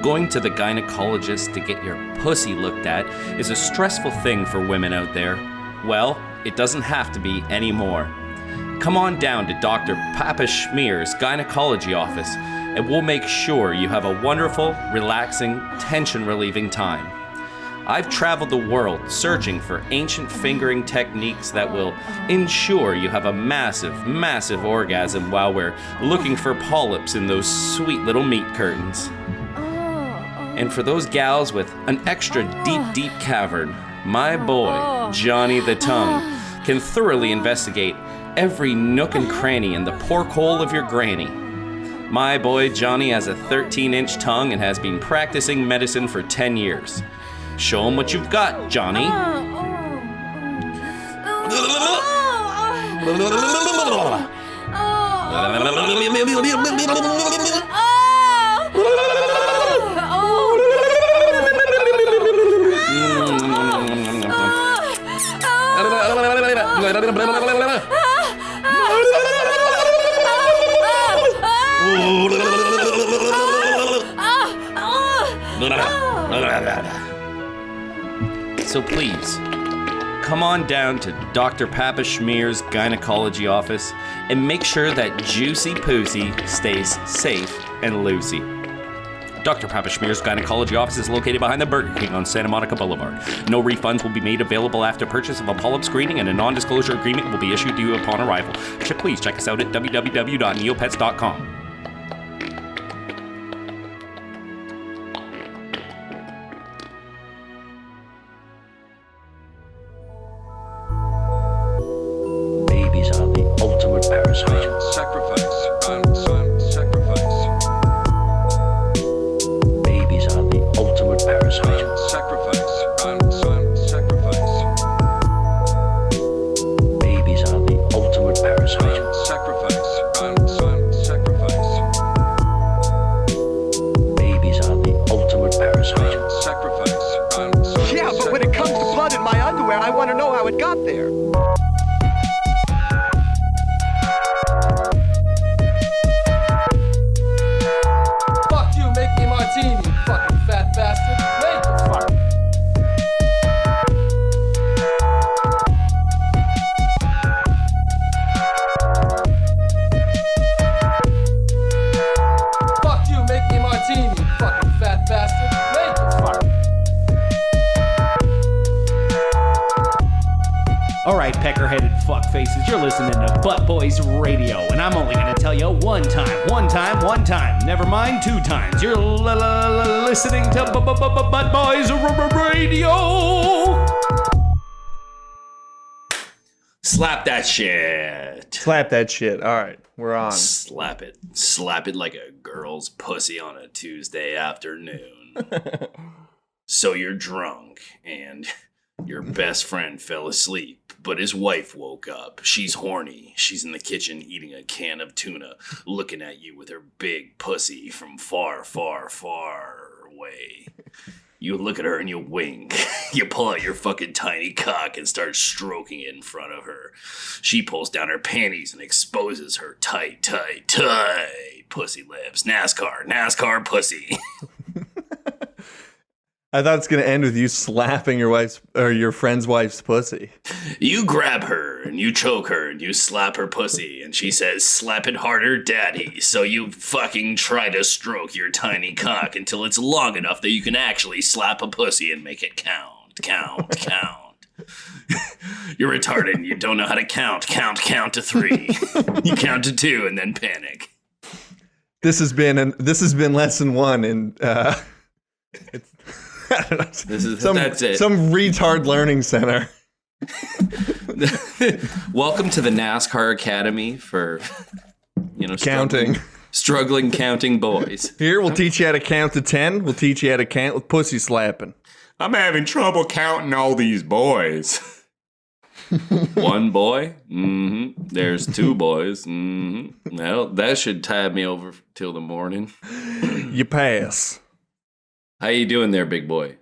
Going to the gynecologist to get your pussy looked at is a stressful thing for women out there. Well, it doesn't have to be anymore. Come on down to Dr. Papa Schmear's gynecology office, and we'll make sure you have a wonderful, relaxing, tension-relieving time. I've traveled the world searching for ancient fingering techniques that will ensure you have a massive, massive orgasm while we're looking for polyps in those sweet little meat curtains. And for those gals with an extra deep, deep cavern, my boy, Johnny the Tongue, can thoroughly investigate every nook and cranny in the pork hole of your granny. My boy Johnny has a 13-inch tongue and has been practicing medicine for 10 years. Show him what you've got, Johnny. So please, come on down to Dr. Papa Schmear's gynecology office and make sure that Juicy Pussy stays safe and loosey. Dr. Papa Schmear's gynecology office is located behind the Burger King on Santa Monica Boulevard. No refunds will be made available after purchase of a polyp screening, and a non-disclosure agreement will be issued to you upon arrival. Please check us out at www.neopets.com. You're listening to Butt Boys Radio, and I'm only going to tell you one time. Never mind, 2 times. You're listening to Butt Boys Radio. Slap that shit. Slap that shit. All right, we're on. Slap it. Slap it like a girl's pussy on a Tuesday afternoon. So you're drunk, and your best friend fell asleep. But his wife woke up. She's horny. She's in the kitchen eating a can of tuna, looking at you with her big pussy from far, far, far away. You look at her and you wink. You pull out your fucking tiny cock and start stroking it in front of her. She pulls down her panties and exposes her tight, tight, tight pussy lips. NASCAR pussy. I thought it's going to end with you slapping your friend's wife's pussy. You grab her and you choke her and you slap her pussy and she says, "Slap it harder, daddy." So you fucking try to stroke your tiny cock until it's long enough that you can actually slap a pussy and make it count. You're retarded and you don't know how to count to 3. You count to 2 and then panic. This has been lesson 1 in it's that's it. Some retard learning center. Welcome to the NASCAR Academy for, counting. Struggling counting boys. Here, we'll teach you how to count to 10. We'll teach you how to count with pussy slapping. I'm having trouble counting all these boys. 1 boy? Mm-hmm. There's 2 boys. Mm-hmm. Well, that should tide me over till the morning. You pass. How you doing there, big boy?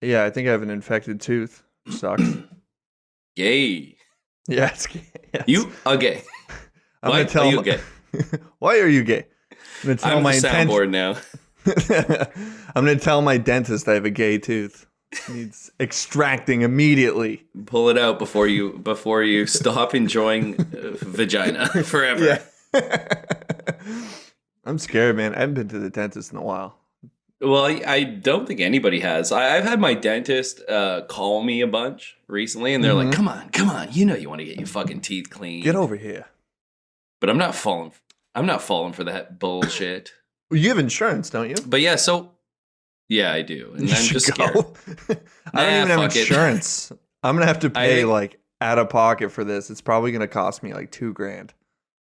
Yeah, I think I have an infected tooth. Sucks. Gay. Yeah, it's gay. Yes. You are gay. I'm gonna tell you gay? Why are you gay? I'm gonna tell I'm my the soundboard now. I'm gonna tell my dentist I have a gay tooth. Needs extracting immediately. Pull it out before you stop enjoying vagina forever. Yeah. I'm scared, man. I haven't been to the dentist in a while. Well, I don't think anybody has. I've had my dentist call me a bunch recently, and they're like, come on, you know you want to get your fucking teeth clean. Get over here. But I'm not falling for that bullshit. Well, you have insurance, don't you? But yeah, yeah, I do. And You I'm should just go. scared. I don't even have fuck it. insurance. I'm gonna have to I pay think- like out of pocket for this. It's probably gonna cost me like $2,000.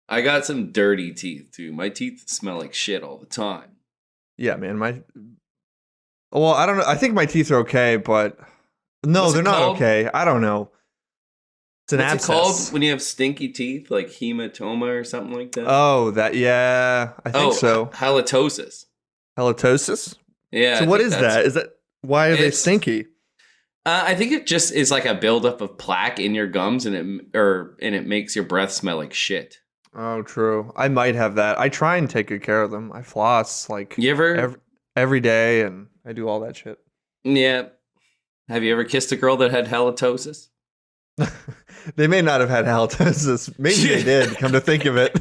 I got some dirty teeth, too. My teeth smell like shit all the time. Yeah, man. Well, I don't know. I think my teeth are okay, but no, What's it they're not called? okay. I don't know. It's an What's abscess. it called when you have stinky teeth, like hematoma or something like that? Oh, yeah. I think so. Halitosis. Halitosis? Yeah. So I what think is that's- that? Is that why are they It's- stinky? I think it just is like a buildup of plaque in your gums, and it makes your breath smell like shit. Oh, true. I might have that. I try and take good care of them. I floss like You ever? every day, and I do all that shit. Yeah. Have you ever kissed a girl that had halitosis? They may not have had halitosis. Maybe they did. Come to think of it.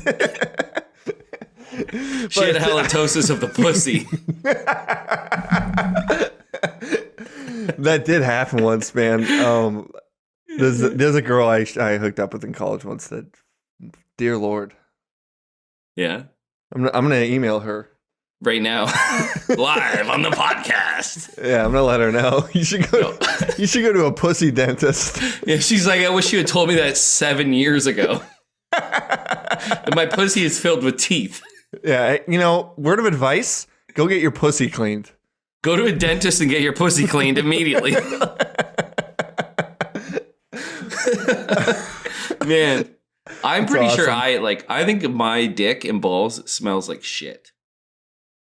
She had halitosis of the pussy. That did happen once, man. There's a girl I hooked up with in college once that, dear Lord, Yeah. I'm gonna email her. Right now, live on the podcast. Yeah, I'm gonna let her know. You should go. You should go to a pussy dentist. Yeah, she's like, I wish you had told me that 7 years ago. That my pussy is filled with teeth. Yeah, word of advice: go get your pussy cleaned. Go to a dentist and get your pussy cleaned immediately. Man, I'm pretty sure awesome. I think my dick and balls smells like shit.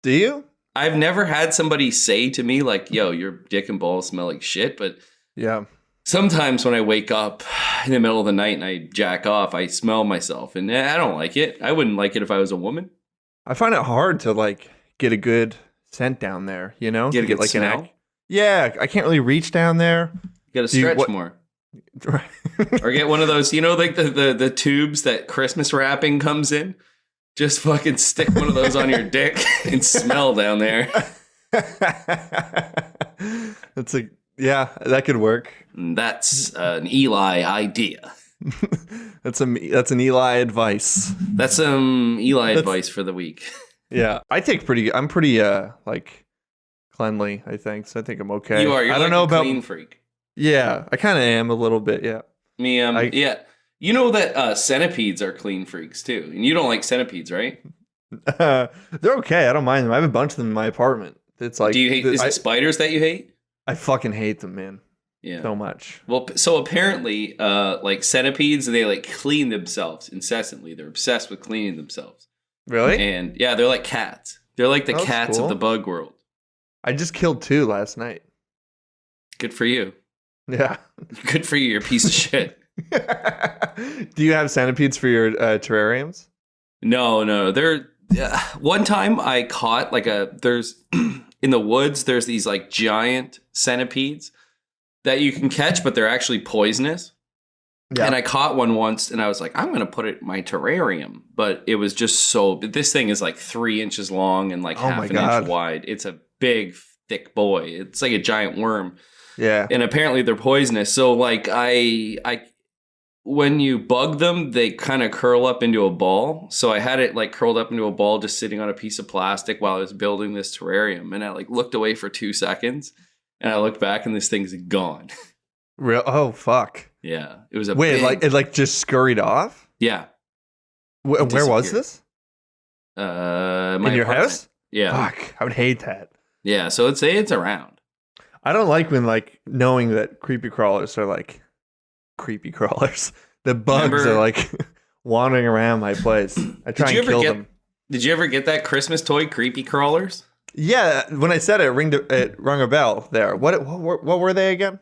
Do you? I've never had somebody say to me like, yo, your dick and balls smell like shit, but Yeah. sometimes when I wake up in the middle of the night and I jack off, I smell myself, and I don't like it. I wouldn't like it if I was a woman. I find it hard to like get a good scent down there. Get a To good like smell? Yeah, I can't really reach down there. You gotta Do you- stretch what- more. Or get one of those, like the tubes that Christmas wrapping comes in. Just fucking stick one of those on your dick and smell down there. That could work. And that's an Eli idea. That's an Eli advice. That's some Eli advice for the week. Yeah, I'm pretty like cleanly, I think. So I think I'm okay. You are. You're I don't like know a about. clean freak. Yeah, I kind of am a little bit. Yeah. Me, yeah. You know that centipedes are clean freaks too, and you don't like centipedes, right? They're okay. I don't mind them. I have a bunch of them in my apartment. It's like, Do you hate? Is it spiders that you hate? I fucking hate them, man. Yeah. So much. Well, so apparently, like centipedes, they like clean themselves incessantly. They're obsessed with cleaning themselves. Really? And yeah, they're like cats. They're like the That's cats cool. of the bug world. I just killed 2 last night. Good for you. Yeah. Good for you. You're a piece of shit. Do you have centipedes for your terrariums? No. One time I caught there's in the woods, there's these like giant centipedes that you can catch, but they're actually poisonous. Yeah. And I caught one once and I was like, I'm going to put it in my terrarium. But it was just this thing is like 3 inches long and like Oh half my an God. inch wide. It's a big, thick boy. It's like a giant worm. Yeah. And apparently they're poisonous. So like when you bug them, they kind of curl up into a ball. So I had it like curled up into a ball, just sitting on a piece of plastic while I was building this terrarium. And I like looked away for 2 seconds and I looked back and this thing's gone. Real? Oh fuck! Yeah. It was a Wait, big, it just scurried off. yeah. Where was disappeared. this? My In your apartment. house? Yeah. Fuck! I would hate that. Yeah. So it's around. I don't like when like knowing that creepy crawlers are like creepy crawlers. The bugs Remember- are like wandering around my place. I try Did you and ever kill get- them. Did you ever get that Christmas toy, Creepy Crawlers? Yeah, when I said it, it rung a bell there. What were they again?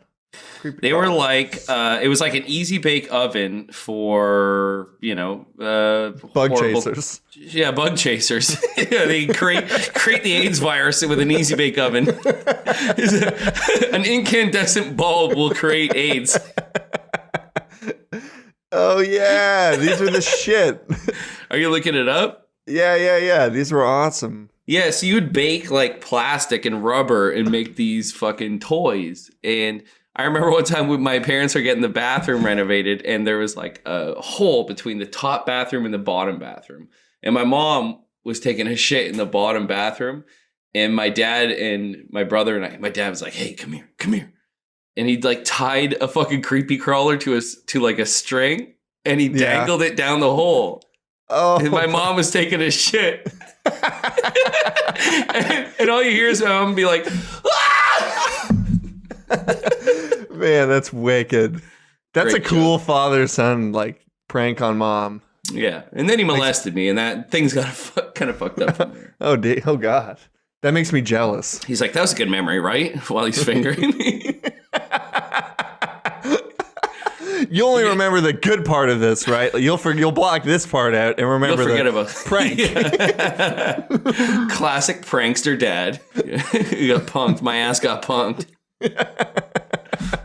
They were like, it was like an easy bake oven for, Bug chasers. Yeah, bug chasers. Yeah, they create the AIDS virus with an easy bake oven. An incandescent bulb will create AIDS. Oh yeah, these are the shit. Are you looking it up? Yeah. These were awesome. Yeah, so you would bake like plastic and rubber and make these fucking toys. And I remember one time when my parents were getting the bathroom renovated and there was like a hole between the top bathroom and the bottom bathroom. And my mom was taking a shit in the bottom bathroom. And my dad and my brother and my dad was like, hey, come here. And he'd like tied a fucking creepy crawler to like a string and he dangled it down the hole. Oh, and my mom was taking a shit. and all you hear is my mom be like, ah! Man, that's wicked. That's Great a cool joke. father-son like prank on mom. Yeah, and then he molested me, and that thing's got kind of fucked up from there. Oh God, that makes me jealous. He's like, that was a good memory, right? While he's fingering me. You only remember the good part of this, right? You'll block this part out and remember You'll forget the about prank. Yeah. Classic prankster dad. He got punked. My ass got punked.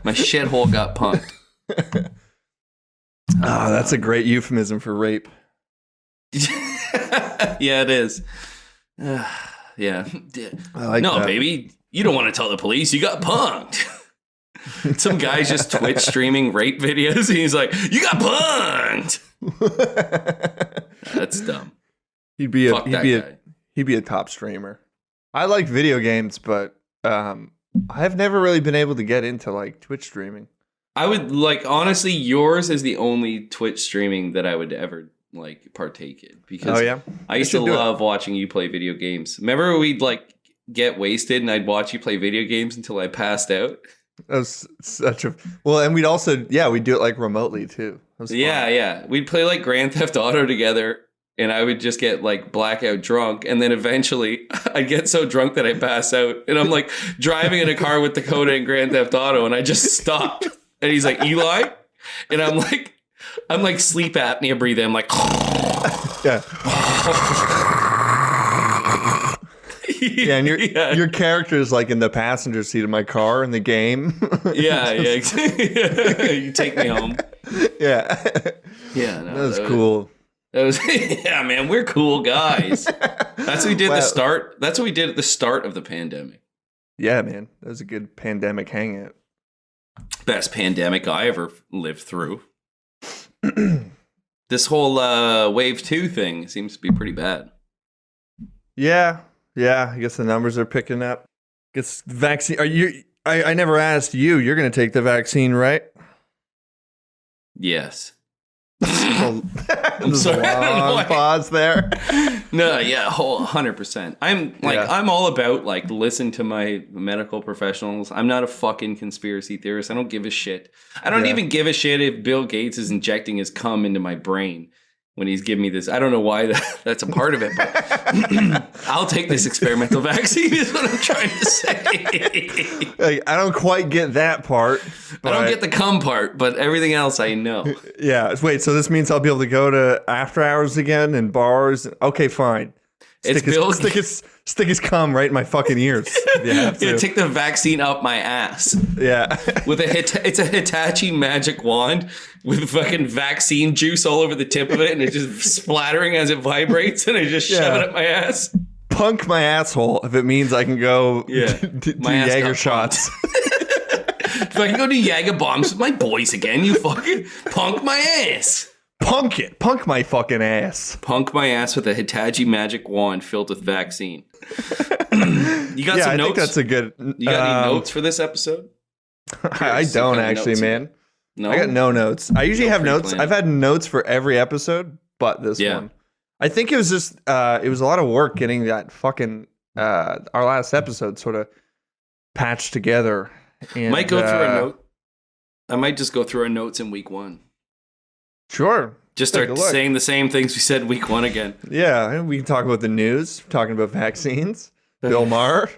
My shithole got punked. Oh, that's a great euphemism for rape. Yeah, it is. Yeah. I like No, that. baby, you don't want to tell the police. You got punked. Some guy's just Twitch streaming rape videos, and he's like, "You got punked." That's dumb. He'd be Fuck that guy. he'd be a top streamer. I like video games, but I've never really been able to get into like Twitch streaming. I would like honestly, yours is the only Twitch streaming that I would ever like partake in because Oh yeah, I used to love watching you play video games. Remember we'd like get wasted and I'd watch you play video games until I passed out. that was such a and we'd do it like remotely too. That was fun. Yeah. We'd play like Grand Theft Auto together and I would just get like blackout drunk. And then eventually I'd get so drunk that I pass out. And I'm like driving in a car with Dakota and Grand Theft Auto and I just stopped. And he's like, Eli? And I'm like sleep apnea breathing. I'm like, Yeah. Yeah, and your character is like in the passenger seat of my car in the game. yeah. You take me home. Yeah. Yeah, no, That was cool. That was yeah, man. We're cool guys. That's what we did at the start. That's what we did at the start of the pandemic. Yeah, man. That was a good pandemic hangout. Best pandemic I ever lived through. This whole wave 2 thing seems to be pretty bad. Yeah. I guess the numbers are picking up. Guess the vaccine. Are you? I never asked you. You're going to take the vaccine, right? Yes. I'm sorry, I don't know why. Pause there. No, yeah, 100%. I'm all about like listen to my medical professionals. I'm not a fucking conspiracy theorist. I don't give a shit. I don't even give a shit if Bill Gates is injecting his cum into my brain when he's giving me this. I don't know why that's a part of it, but I'll take this experimental vaccine is what I'm trying to say. Like, I don't quite get that part. I don't get the cum part, but everything else I know. Yeah. Wait, so this means I'll be able to go to after hours again and bars? Okay, fine. Stick his cum right in my fucking ears. Yeah, take the vaccine up my ass. Yeah. It's a Hitachi magic wand with fucking vaccine juice all over the tip of it, and it's just splattering as it vibrates, and I just shove it up my ass. Punk my asshole if it means I can go do Jaeger shots. If I can go do Jaeger bombs with my boys again, you fucking punk my ass. Punk it. Punk my fucking ass. Punk my ass with a Hitachi magic wand filled with vaccine. You got some notes? I think that's a good... You got any notes for this episode? I don't actually, man. No? I got no notes. I usually have notes. Plan. I've had notes for every episode, but this one. I think it was just... it was a lot of work getting that fucking... our last episode sort of patched together. And, might go through a note. I might just go through our notes in week 1. Sure. Just start saying the same things we said week 1 again. Yeah, we can talk about the news. We're talking about vaccines. Bill Maher.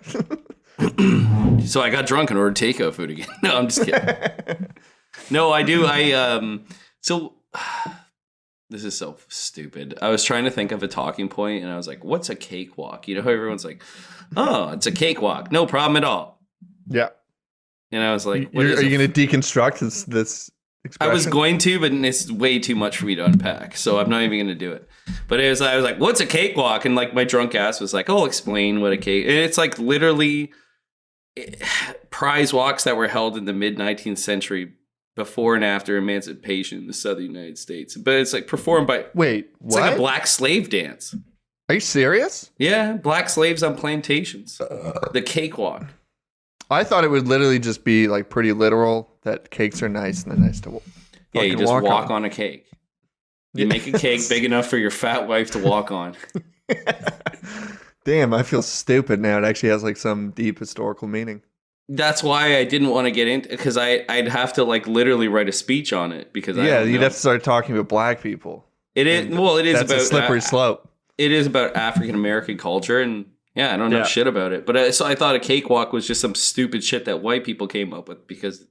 So I got drunk and ordered takeout food again. No, I'm just kidding. No, I do. So this is so stupid. I was trying to think of a talking point and I was like, what's a cakewalk? You know how everyone's like, oh, it's a cakewalk. No problem at all. Yeah. And I was like, are you going to deconstruct this expression? I was going to, but it's way too much for me to unpack. So I'm not even going to do it. But I was like, what's a cakewalk? And like my drunk ass was like, oh, explain what a cake. And it's like literally prize walks that were held in the mid 19th century before and after emancipation in the southern United States. But it's like performed by... Wait, what? It's like a black slave dance. Are you serious? Yeah, black slaves on plantations. The cakewalk. I thought it would literally just be like pretty literal that cakes are nice and they're nice to yeah, you just walk on a cake. You make a cake big enough for your fat wife to walk on. Damn, I feel stupid now. It actually has like some deep historical meaning. That's why I didn't want to get into, because I'd have to like literally write a speech on it because you'd have to start talking about black people. It is that's about a slippery slope. It is about African American culture, and yeah, I don't know shit about it. But so I thought a cakewalk was just some stupid shit that white people came up with because,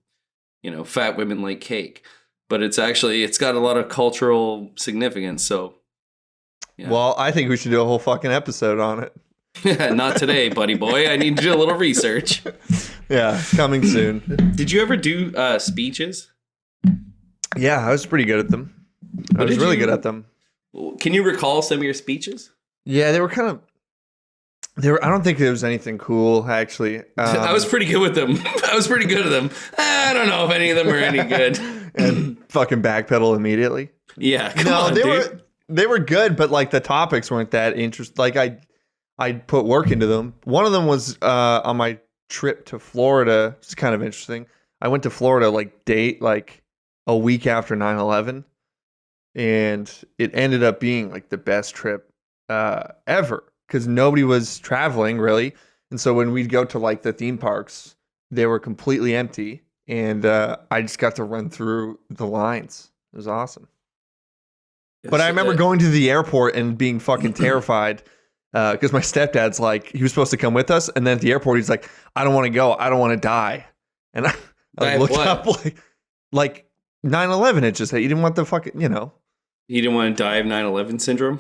you know, fat women like cake. But it's got a lot of cultural significance. So, yeah. Well, I think we should do a whole fucking episode on it. Not today, buddy boy. I need to do a little research. Yeah, coming soon. Did you ever do speeches? Yeah, I was pretty good at them. I was really good at them. Can you recall some of your speeches? Yeah, they were kind of... I don't think there was anything cool, actually. I was pretty good with them. I was pretty good at them. I don't know if any of them were any good. And fucking backpedal immediately. Yeah, come on, dude. They were good, but like the topics weren't that interesting. Like I put work into them. One of them was on my trip to Florida. It's kind of interesting. I went to Florida like a week after 9/11, and it ended up being like the best trip ever because nobody was traveling really. And so when we'd go to like the theme parks, they were completely empty, and I just got to run through the lines. It was awesome. But I remember going to the airport and being fucking terrified. Because my stepdad's like, he was supposed to come with us, and then at the airport he's like, I don't want to go, I don't want to die. And I looked up like 9/11. It just said you didn't want the fucking, you know. You didn't want to die of 9/11 syndrome.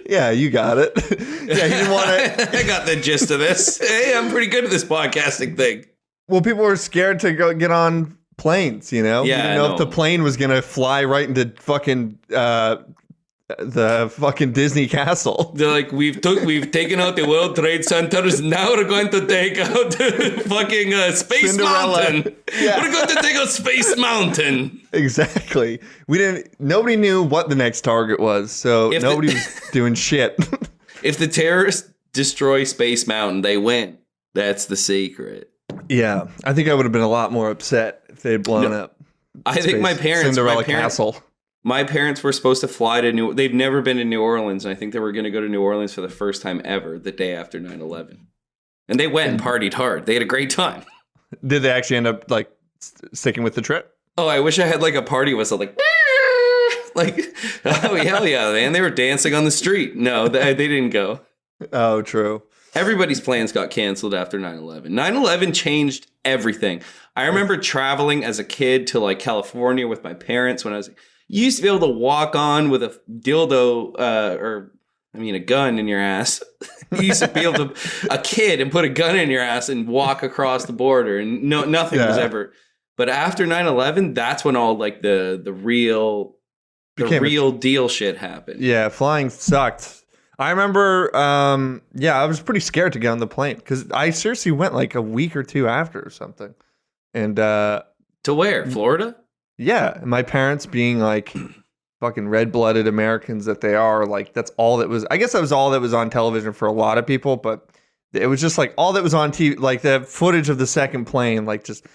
Yeah, you got it. Yeah, he didn't want to. I got the gist of this. Hey, I'm pretty good at this podcasting thing. Well, people were scared to go get on planes, you know? Yeah, you didn't know if the plane was gonna fly right into fucking the fucking Disney castle. They're like, we've taken out the World Trade Centers. Now we're going to take out fucking Space Cinderella. Mountain. Yeah. We're going to take out Space Mountain. Exactly. Nobody knew what the next target was, so nobody was doing shit. If the terrorists destroy Space Mountain, they win. That's the secret. Yeah, I think I would have been a lot more upset if they had blown up. I think my parents, Cinderella Castle. My parents were supposed to fly to they've never been to New Orleans, and I think they were going to go to New Orleans for the first time ever the day after 9/11. And they went and partied hard. They had a great time. Did they actually end up like sticking with the trip? Oh, I wish I had like a party whistle, like oh hell yeah, man! They were dancing on the street. No, they didn't go. Oh, true. Everybody's plans got canceled after 9/11. 9/11 changed everything. I remember traveling as a kid to like California with my parents when I was. You used to be able to walk on with a dildo, a gun in your ass. You used to be able to, a kid, and put a gun in your ass and walk across the border, and nothing was ever. But after 9/11, that's when all like the real deal shit happened. Yeah, flying sucked. I remember, I was pretty scared to get on the plane because I seriously went like a week or two after or something. And to where? Florida? Yeah, my parents being like fucking red-blooded Americans that they are, like that's all that was. I guess that was all that was on television for a lot of people, but it was just like all that was on TV, like the footage of the second plane, like just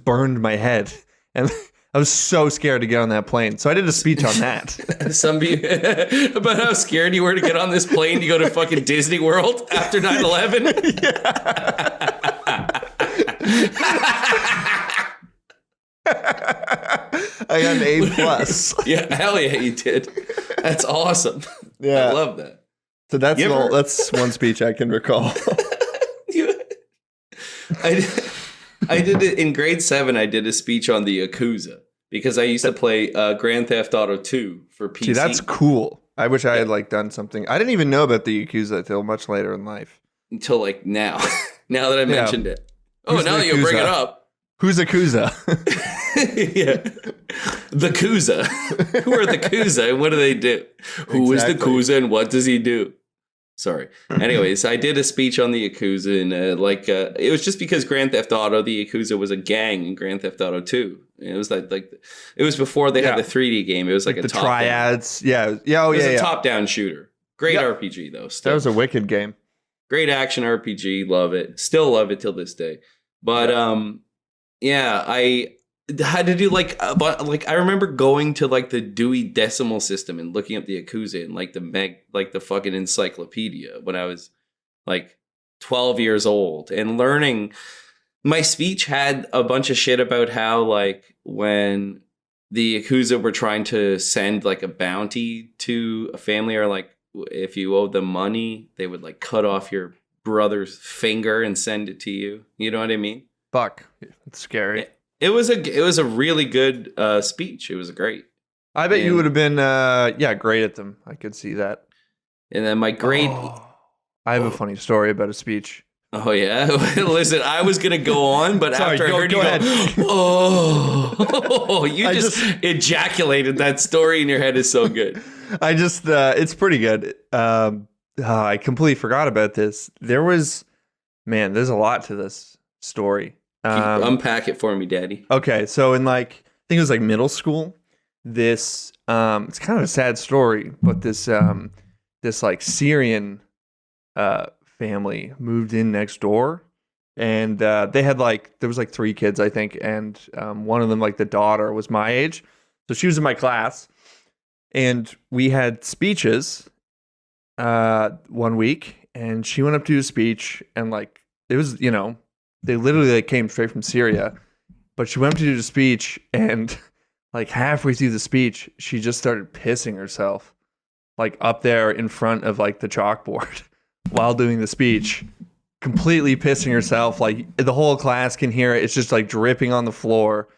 burned my head, and I was so scared to get on that plane. So I did a speech on that. About how scared you were to get on this plane to go to fucking Disney World after 9/11. I got an A+. Yeah, hell yeah, you did. That's awesome. Yeah, I love that. So that's You ever- that's one speech I can recall. I did it in grade 7. I did a speech on the Yakuza because I used to play Grand Theft Auto 2 for PC. See, that's cool. I wish I had like done something. I didn't even know about the Yakuza until much later in life. Until like now. Now that I mentioned it. Oh, Who's now the that you bring it Yakuza? up. Who's Yakuza? Yeah. The Kuza. Who are the Kuza and what do they do? Who is the Exactly. Kuza and what does he do? Sorry. Anyways, I did a speech on the Yakuza and it was just because Grand Theft Auto, the Yakuza was a gang in Grand Theft Auto 2. It was like it was before they had the 3D game. It was like a The top triads. Yeah. Yeah. Oh, It was yeah. a Yeah. top-down shooter. Great Yep. RPG though. That Still. was a wicked game. Great action RPG. Love it. Still love it till this day. But yeah, I had to do I remember going to like the Dewey Decimal System and looking up the Yakuza and like the fucking encyclopedia when I was like 12 years old and learning. My speech had a bunch of shit about how like when the Yakuza were trying to send like a bounty to a family or like if you owed them money, they would like cut off your brother's finger and send it to you. You know what I mean? Fuck. It's scary. It was a really good speech. It was great. I bet you And- would have been, great at them. I could see that. And then my grade. I have a funny story about a speech. Oh yeah, listen. I was gonna go on, but Sorry, after I heard go you ahead. go, oh, you I just ejaculated. That story in your head is so good. I just, it's pretty good. I completely forgot about this. There's a lot to this story. Unpack it for me, Daddy. Okay, so in like, I think it was like middle school, this, it's kind of a sad story, but this like Syrian, family moved in next door and, they had like, there was like 3 kids, I think. And, one of them, like the daughter was my age. So she was in my class and we had speeches, one week and she went up to do a speech and like, it was, they literally like came straight from Syria, but she went up to do the speech and like halfway through the speech, she just started pissing herself like up there in front of like the chalkboard while doing the speech, completely pissing herself. Like the whole class can hear it. It's just like dripping on the floor.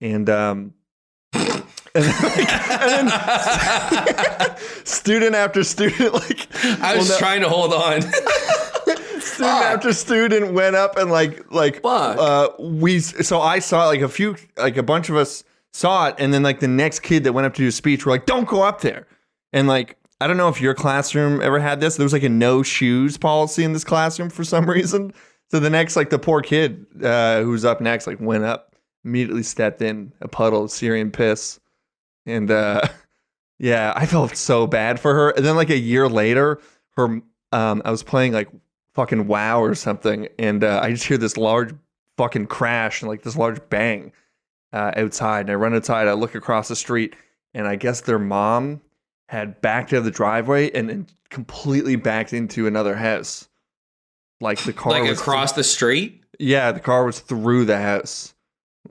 And, and then student after student, like I was trying to hold on. student after student went up and Fuck. so I saw like a bunch of us saw it, and then like the next kid that went up to do a speech were like, don't go up there. And like I don't know if your classroom ever had this. There was like a no shoes policy in this classroom for some reason. So the next, like the poor kid who's up next, like went up, immediately stepped in a puddle of Syrian piss. And yeah, I felt so bad for her. And then like a year later, I was playing like fucking WoW or something, and I just hear this large fucking crash and like this large bang outside. And I run outside, I look across the street, and I guess their mom had backed out of the driveway and then completely backed into another house. Like the car Like was across the street. yeah, the car was through the house.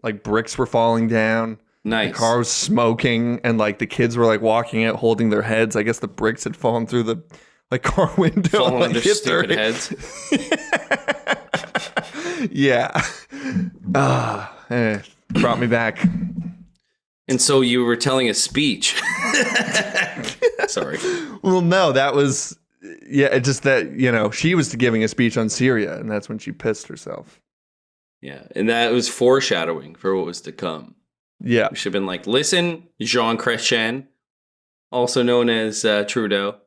Like bricks were falling down. Nice. The car was smoking, and like the kids were like walking out holding their heads. I guess the bricks had fallen through the like car window. Falling and, on like, their hit their stupid heads. Yeah. Brought me back. And so you were telling a speech. Sorry. Well, no, that was it just that, she was giving a speech on Syria, and that's when she pissed herself. Yeah, and that was foreshadowing for what was to come. Yeah. We should have been like, listen, Jean Chrétien, also known as Trudeau.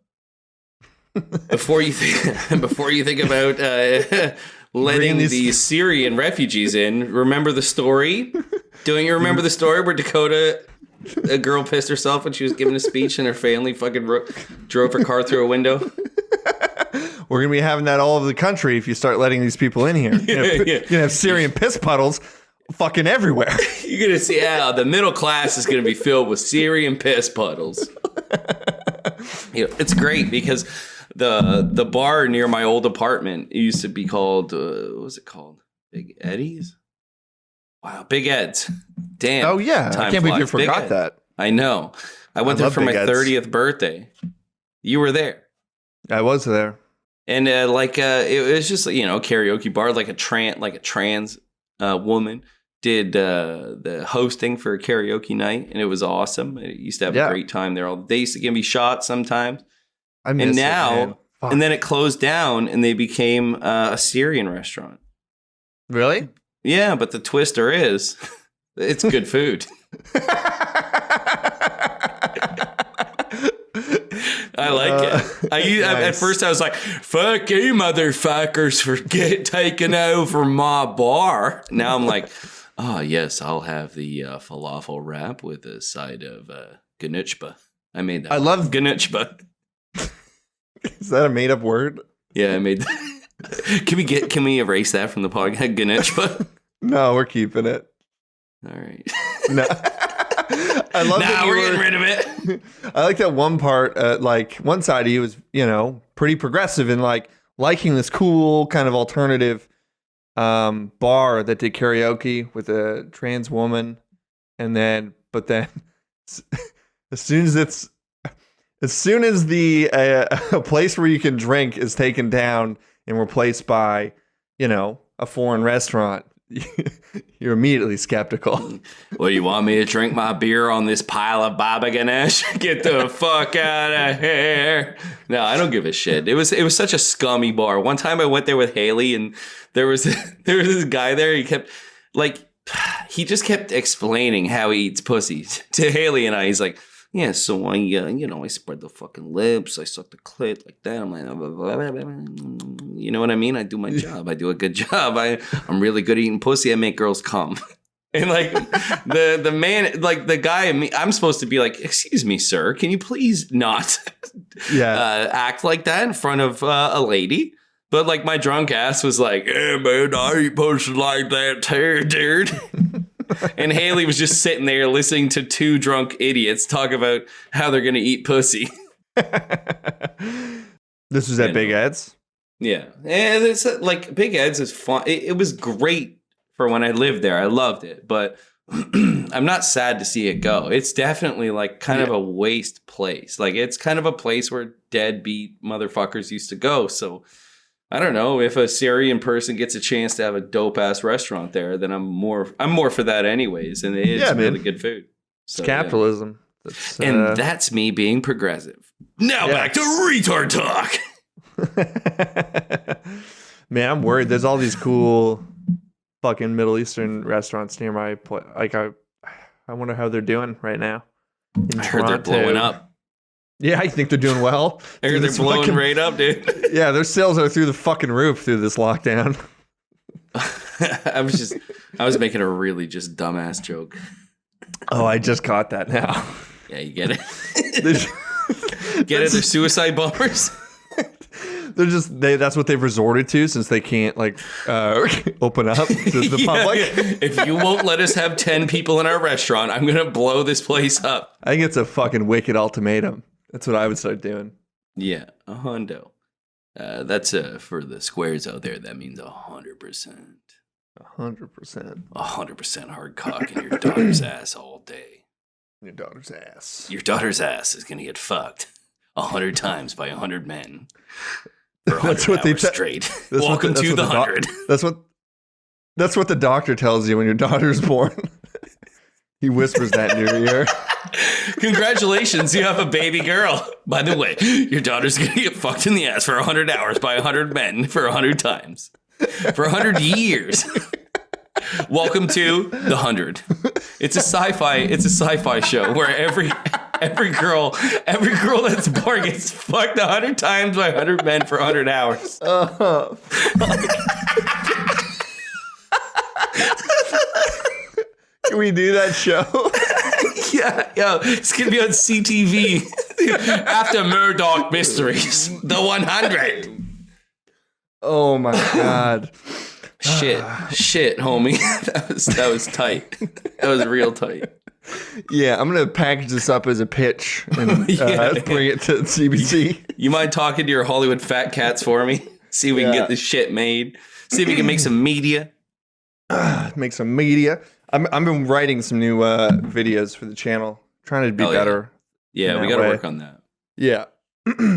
Before you think about letting these Syrian refugees in, remember the story? Don't you remember the story where a girl pissed herself when she was giving a speech and her family fucking drove her car through a window? We're going to be having that all over the country if you start letting these people in here. You're going to have Syrian piss puddles fucking everywhere. You're going to see how the middle class is going to be filled with Syrian piss puddles. It's great because the bar near my old apartment used to be called, what was it called? Big Eddie's? Wow, Big Ed's. Damn. Oh, yeah. I can't believe you flies. Big forgot Ed. that. I know. I went there love for my Big Ed's. 30th birthday. You were there. I was there. And it was just karaoke bar, like a trans woman did the hosting for a karaoke night, and it was awesome. I used to have a great time there. They used to give me shots sometimes. I miss and it, now man. Fuck. and then it closed down, and they became a Syrian restaurant. Really? Yeah, but the twister is, it's good food. I like it. Nice. At first I was like, fuck you motherfuckers for taking over my bar. Now I'm like, oh yes, I'll have the falafel wrap with a side of ganuchba. I made that. I love ganuchba. Is that a made up word? Yeah, I made that. Can we erase that from the podcast? Ganuchba? No, we're keeping it. All right. No. I love that we're getting rid of it. I like that one part, like one side he was, pretty progressive and like liking this cool kind of alternative bar that did karaoke with a trans woman. But then as soon as the a place where you can drink is taken down and replaced by, a foreign restaurant, you're immediately skeptical. Well, you want me to drink my beer on this pile of Baba Ganesh? Get the fuck out of here. No, I don't give a shit. It was such a scummy bar. One time I went there with Haley, and there was this guy there. He just kept explaining how he eats pussy to Haley and I. He's like, yeah, so I spread the fucking lips. I suck the clit like that. I'm like, blah, blah, blah, blah. You know what I mean? I do my job. I do a good job. I'm really good at eating pussy. I make girls come. And like the man, like the guy, I'm supposed to be like, excuse me, sir, can you please not act like that in front of a lady? But like my drunk ass was like, yeah, man, I eat pussy like that too, dude. And Haley was just sitting there listening to two drunk idiots talk about how they're going to eat pussy. This was at Big Ed's? Yeah. And it's like Big Ed's is fun. It was great for when I lived there. I loved it. But I'm not sad to see it go. It's definitely like kind of a waste place. Like it's kind of a place where deadbeat motherfuckers used to go. So I don't know, if a Syrian person gets a chance to have a dope ass restaurant there, then I'm more for that anyways, and it's really good food. So, it's capitalism. Yeah. And that's me being progressive. Now back to retard talk. Man, I'm worried. There's all these cool fucking Middle Eastern restaurants near my place. Like I wonder how they're doing right now. I heard they're blowing up. Yeah, I think they're doing well. I heard they're blowing right up, dude. Yeah, their sales are through the fucking roof through this lockdown. I was making a really just dumbass joke. Oh, I just caught that now. Yeah, you get it. Get it? They're suicide bombers. That's what they've resorted to since they can't open up to the public. Yeah. If you won't let us have 10 people in our restaurant, I'm gonna blow this place up. I think it's a fucking wicked ultimatum. That's what I would start doing. Yeah, a hundo. That's for the squares out there. That means 100%. 100%. 100% hard cock in your daughter's ass all day. Your daughter's ass. Your daughter's ass is gonna get fucked 100 times by 100 men. For 100 that's what they straight. Welcome to the 100. That's what the doctor tells you when your daughter's born. He whispers that in your ear. Congratulations, you have a baby girl. By the way, your daughter's going to get fucked in the ass for 100 hours by 100 men for 100 times. For 100 years. Welcome to the 100. It's a sci-fi show where every girl that's born gets fucked 100 times by 100 men for 100 hours. Can we do that show? Yeah, it's gonna be on CTV after Murdoch Mysteries, the 100. Oh my god! Shit, homie, that was tight. That was real tight. Yeah, I'm gonna package this up as a pitch and bring it to CBC. You mind talking to your Hollywood fat cats for me? See if we can get this shit made. See if we can make some media. Make some media. I've been writing some new videos for the channel, trying to be better. Yeah, we got to work on that. Yeah,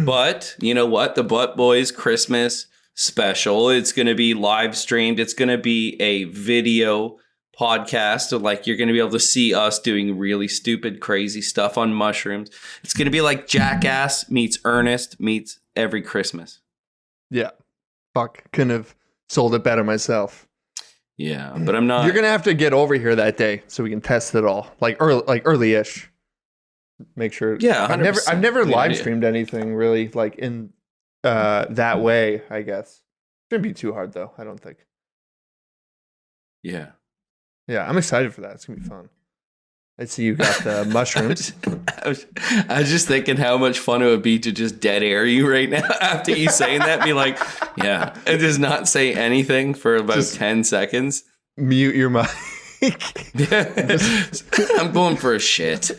But you know what? The Butt Boys Christmas special. It's going to be live streamed. It's going to be a video podcast. So like you're going to be able to see us doing really stupid, crazy stuff on mushrooms. It's going to be like Jackass meets Ernest meets every Christmas. Yeah. Fuck. Couldn't have sold it better myself. Yeah, but I'm not. You're gonna have to get over here that day so we can test it all, like early-ish. Make sure. Yeah, 100%. I've never Good live idea. streamed anything really like in that way. I guess shouldn't be too hard though. I don't think. Yeah. Yeah, I'm excited for that. It's gonna be fun. I see you got the mushrooms. I was just thinking how much fun it would be to just dead air you right now after you saying that. Be like, yeah, and just not say anything for about 10 seconds. Mute your mic. I'm going for a shit.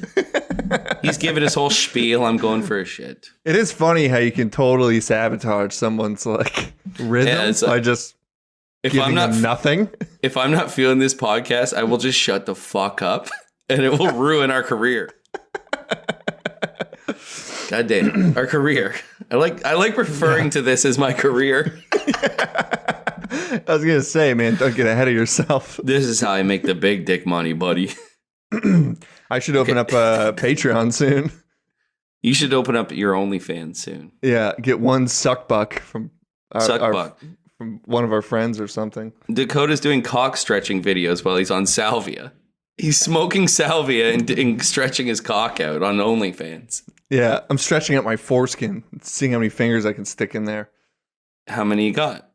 He's giving his whole spiel. I'm going for a shit. It is funny how you can totally sabotage someone's like rhythm by just giving them nothing. If I'm not feeling this podcast, I will just shut the fuck up. And it will ruin our career. God damn, our career. I like referring to this as my career. I was gonna say, man, don't get ahead of yourself. This is how I make the big dick money, buddy. I should open up a Patreon soon. You should open up your OnlyFans soon. Yeah, get one suck buck from from one of our friends or something. Dakota's doing cock stretching videos while he's on salvia. He's smoking salvia and stretching his cock out on OnlyFans. Yeah, I'm stretching out my foreskin, seeing how many fingers I can stick in there. How many you got?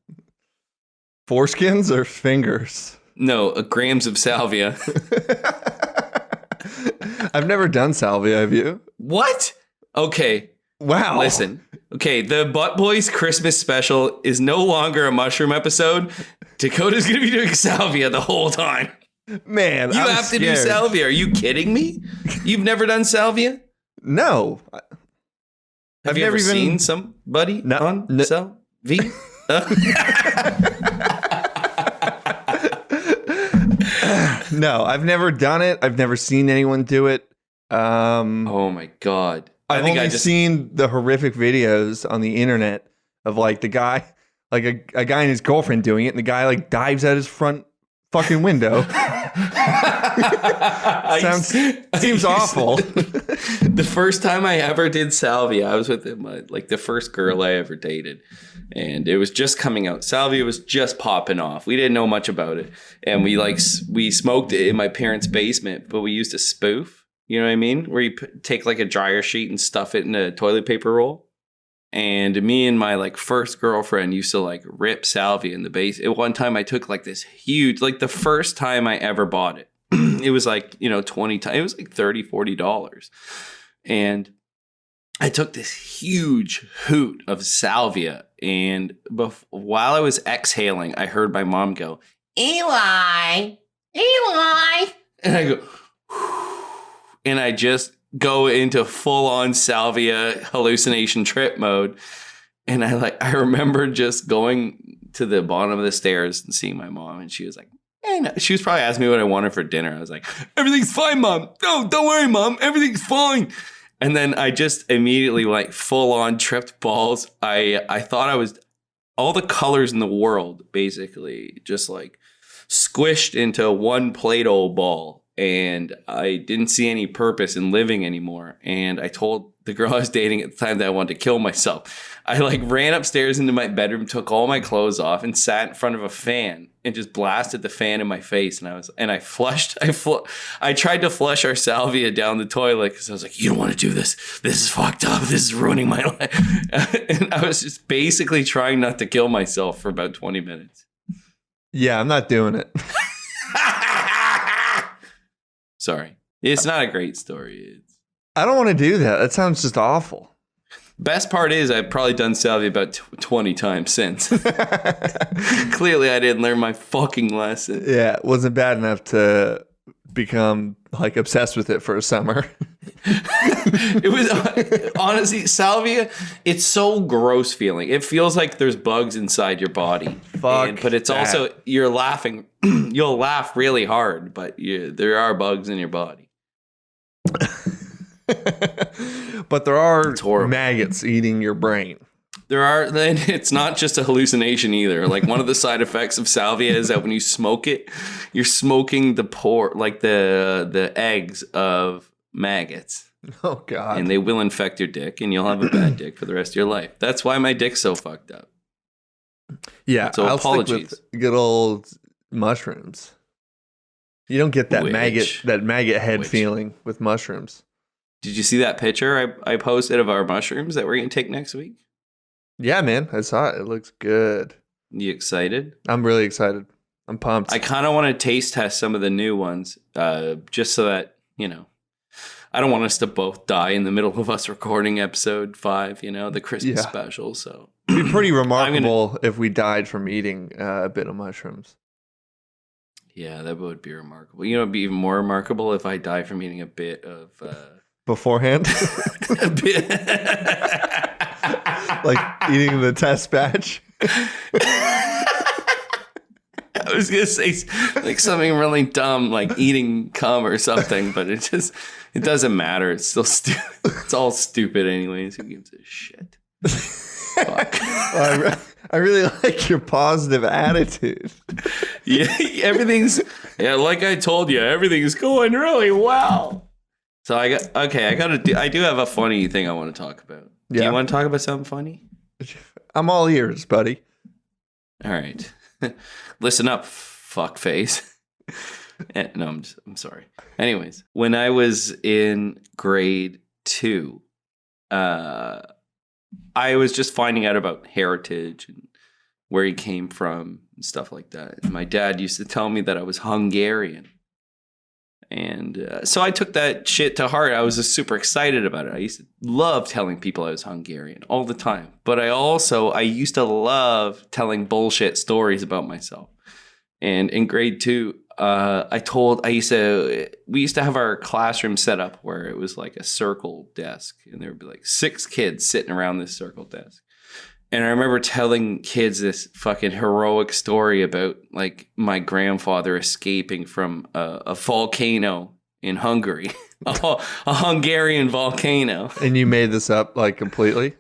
Foreskins or fingers? No, grams of salvia. I've never done salvia, have you? What? Okay. Wow. Listen. Okay, the Butt Boys Christmas special is no longer a mushroom episode. Dakota's going to be doing salvia the whole time. Man, you have to do salvia. Are you kidding me? You've never done salvia? No. Have you ever seen somebody on salvia? No, I've never done it. I've never seen anyone do it. Oh my God. I've only seen the horrific videos on the internet of like the guy, like a guy and his girlfriend doing it, and the guy like dives out his front fucking window. Seems awful. The first time I ever did salvia, I was with the first girl I ever dated, and it was just coming out. Salvia was just popping off. We didn't know much about it, and we smoked it in my parents' basement, but we used a spoof. You know what I mean? Where you take like a dryer sheet and stuff it in a toilet paper roll. And me and my like first girlfriend used to like rip salvia in the base. At one time I took like this huge, like the first time I ever bought it, it was like, it was like $30, $40. And I took this huge hoot of salvia. And while I was exhaling, I heard my mom go, Eli. And I go, and I just go into full-on salvia hallucination trip mode. And I remember just going to the bottom of the stairs and seeing my mom, and she was like, hey, no. She was probably asking me what I wanted for dinner. I was like, everything's fine, Mom. No, don't worry, Mom. Everything's fine. And then I just immediately like full-on tripped balls. I thought I was all the colors in the world, basically, just like squished into one Play-Doh ball. And I didn't see any purpose in living anymore. And I told the girl I was dating at the time that I wanted to kill myself. I like ran upstairs into my bedroom, took all my clothes off, and sat in front of a fan and just blasted the fan in my face. And I tried to flush our salvia down the toilet because I was like, you don't want to do this. This is fucked up. This is ruining my life. And I was just basically trying not to kill myself for about 20 minutes. Yeah, I'm not doing it. Sorry. It's not a great story. I don't want to do that. That sounds just awful. Best part is I've probably done salvia about 20 times since. Clearly, I didn't learn my fucking lesson. Yeah, it wasn't bad enough to become like obsessed with it for a summer. It was honestly, salvia, it's so gross feeling. It feels like there's bugs inside your body. But it's also, you're laughing. You'll laugh really hard, but there are bugs in your body. But there are It's horrible. maggots eating your brain. Then it's not just a hallucination either. Like one of the side effects of salvia is that when you smoke it, you're smoking the eggs of maggots. Oh God. And they will infect your dick and you'll have a bad dick for the rest of your life. That's why my dick's so fucked up. Yeah. So I'll apologies. stick with good old mushrooms. You don't get that maggot head Which? feeling with mushrooms. Did you see that picture I posted of our mushrooms that we're going to take next week? Yeah, man. I saw it. It looks good. You excited? I'm really excited. I'm pumped. I kind of want to taste test some of the new ones, just so that, I don't want us to both die in the middle of us recording episode 5, the Christmas special. So It'd be pretty remarkable if we died from eating a bit of mushrooms. Yeah, that would be remarkable. It'd be even more remarkable if I die from eating a bit of... Beforehand? a bit... Like eating the test batch? I was going to say like something really dumb, like eating cum or something, but it doesn't matter. It's still stupid. It's all stupid anyways. Who gives a shit? Fuck. Well, I really like your positive attitude. Yeah, like I told you, everything's going really well. So I do have a funny thing I want to talk about. Yeah. Do you want to talk about something funny? I'm all ears, buddy. All right. Listen up, fuckface. No, I'm sorry. Anyways, when I was in grade 2, I was just finding out about heritage and where he came from and stuff like that. And my dad used to tell me that I was Hungarian. And so I took that shit to heart. I was just super excited about it. I used to love telling people I was Hungarian all the time. But I used to love telling bullshit stories about myself. And in grade 2, we used to have our classroom set up where it was like a circle desk. And there would be like 6 kids sitting around this circle desk. And I remember telling kids this fucking heroic story about like my grandfather escaping from a volcano in Hungary, a Hungarian volcano. And you made this up like completely?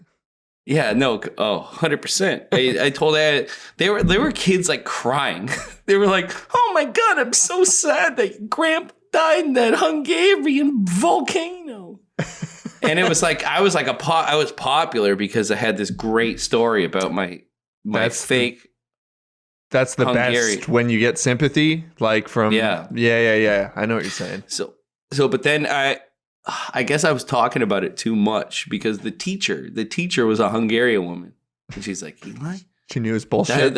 Yeah, no, 100%. I told that they were kids like crying. They were like, "Oh my God, I'm so sad that Grandpa died in that Hungarian volcano." And it was like I was popular because I had this great story about my fake. That's the Hungarian. best when you get sympathy, like from Yeah. I know what you're saying. So but then I guess I was talking about it too much because the teacher was a Hungarian woman, and she's like, "Eli?" She knew his bullshit.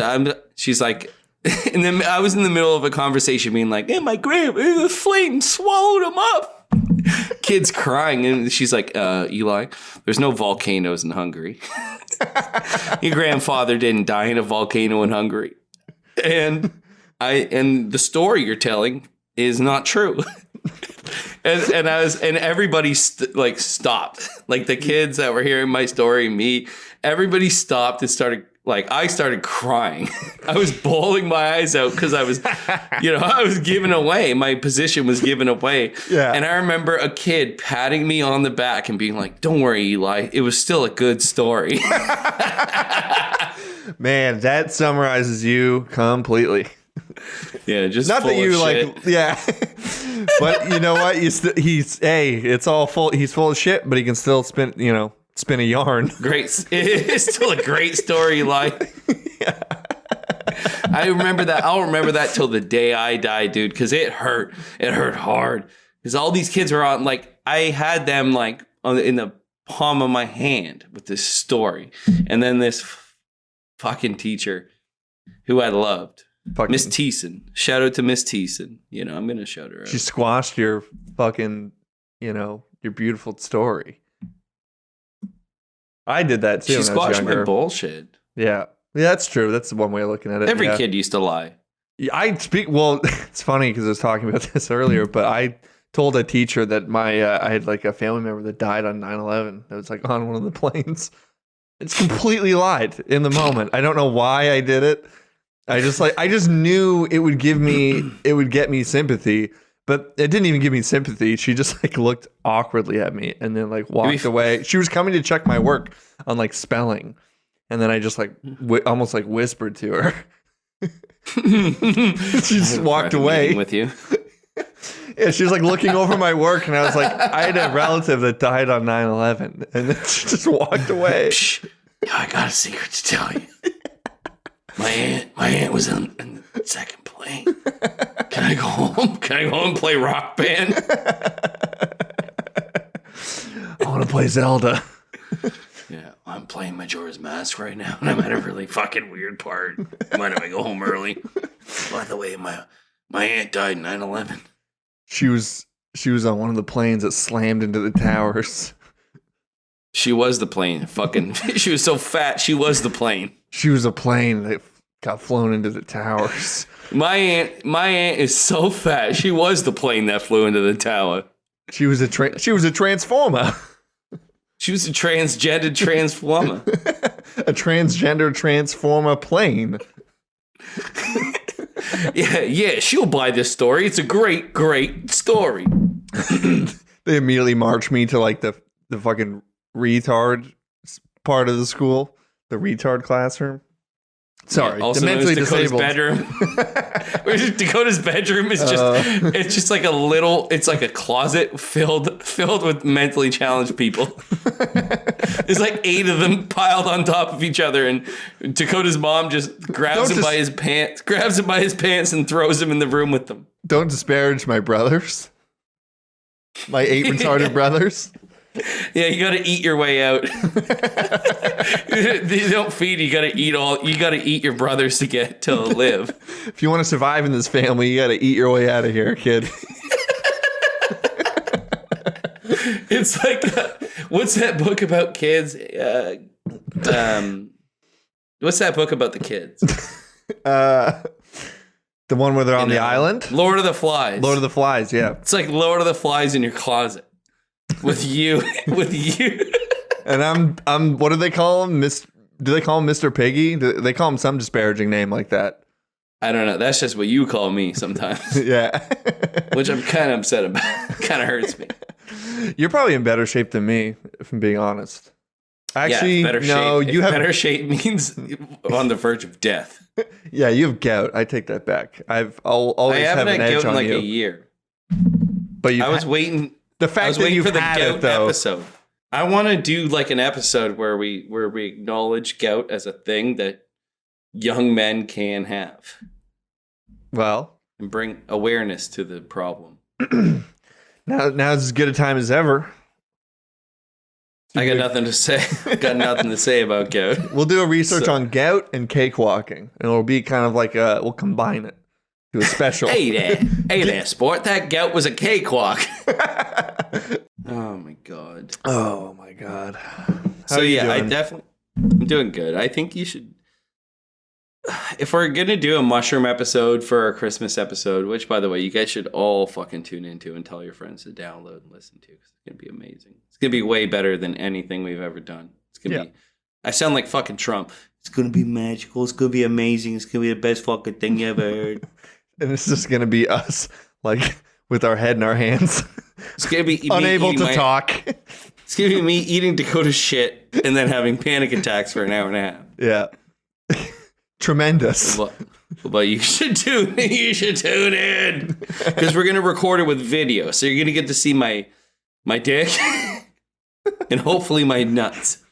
She's like, and then I was in the middle of a conversation being like, "Hey, my grandpa, the flame swallowed him up." Kids crying, and she's like, "Eli, there's no volcanoes in Hungary. Your grandfather didn't die in a volcano in Hungary, and the story you're telling is not true." And everybody stopped. Like the kids that were hearing my story, me, everybody stopped and I started crying. I was bawling my eyes out because I was given away. My position was given away. Yeah. And I remember a kid patting me on the back and being like, "Don't worry, Eli. It was still a good story." Man, that summarizes you completely. Yeah, just Not full that you of shit. like, yeah. But you know what? It's all full. He's full of shit, but he can still spin a yarn. Great. It's still a great story, Eli. Yeah. I remember that. I'll remember that till the day I die, dude, because it hurt. It hurt hard. Because all these kids were on, like, I had them, like, in the palm of my hand with this story. And then this fucking teacher who I loved, Miss Thiessen. Shout out to Miss Thiessen. I'm going to shout her out. She squashed your fucking, your beautiful story. I did that too. She squashed my bullshit. Yeah, that's true. That's one way of looking at it. Every kid used to lie. Well, it's funny because I was talking about this earlier, but I told a teacher that I had like a family member that died on 9/11. That was like on one of the planes. It's completely lied in the moment. I don't know why I did it. I just knew it would get me sympathy, But it didn't even give me sympathy. She just like looked awkwardly at me and then like walked away. She was coming to check my work on like spelling. And then I just like almost like whispered to her. She just walked away with you. Yeah, she was like looking over my work, and I was like, I had a relative that died on 9/11, and then she just walked away. Shh. I got a secret to tell you. My aunt was in the second plane. Can I go home? Can I go home and play Rock Band? I want to play Zelda. Yeah, I'm playing Majora's Mask right now, and I'm at a really fucking weird part. Mind if I go home early? By the way, my aunt died in 9/11. She was on one of the planes that slammed into the towers. She was the plane. Fucking, she was so fat. She was the plane. She was a plane that got flown into the towers. My aunt is so fat. She was the plane that flew into the tower. She was a transformer. She was a transgender transformer. A transgender transformer plane. Yeah, she'll buy this story. It's a great, great story. They immediately marched me to like the fucking retard part of the school, the retard classroom. Sorry, also the mentally disabled bedroom. Dakota's bedroom is it's just like a little, it's like a closet filled with mentally challenged people. There's like 8 of them piled on top of each other, and Dakota's mom just grabs him by his pants and throws him in the room with them. Don't disparage my brothers. My 8 retarded brothers. Yeah, you gotta eat your way out. They don't feed you. You gotta eat your brothers to live. If you want to survive in this family, you gotta eat your way out of here, kid. It's like, what's that book about kids? What's that book about the kids? The one where they're on the island? Lord of the Flies. Lord of the Flies, yeah. It's like Lord of the Flies in your closet. With you. And I'm what do they call him? Do they call him Mr. Piggy? They call him some disparaging name like that. I don't know. That's just what you call me sometimes. Yeah. Which I'm kind of upset about. Kind of hurts me. You're probably in better shape than me, if I'm being honest. Actually, better no, shape. you have better shape means on the verge of death. Yeah, you have gout. I take that back. I'll always have an edge gout on in like you. A year. But I was waiting. The fact that you've for the had gout it, though. episode. I want to do like an episode where we acknowledge gout as a thing that young men can have. Well, and bring awareness to the problem. Now's as good a time as ever. I got nothing to say. Got nothing to say about gout. We'll do a research on gout and cakewalking, and it'll be kind of like we'll combine it to a special. Hey there, sport. That gout was a cakewalk. Oh my god. Oh my god. So yeah, I'm doing good. I think you should. If we're gonna do a mushroom episode for our Christmas episode, which by the way, you guys should all fucking tune into and tell your friends to download and listen to, because it's gonna be amazing. It's gonna be way better than anything we've ever done. It's gonna be. I sound like fucking Trump. It's gonna be magical. It's gonna be amazing. It's gonna be the best fucking thing you ever heard. And it's just gonna be us, like with our head in our hands. It's gonna be unable to talk. It's gonna be me eating Dakota's shit and then having panic attacks for an hour and a half. Yeah. Tremendous. But you should tune in because we're gonna record it with video, so you're gonna get to see my dick and hopefully my nuts.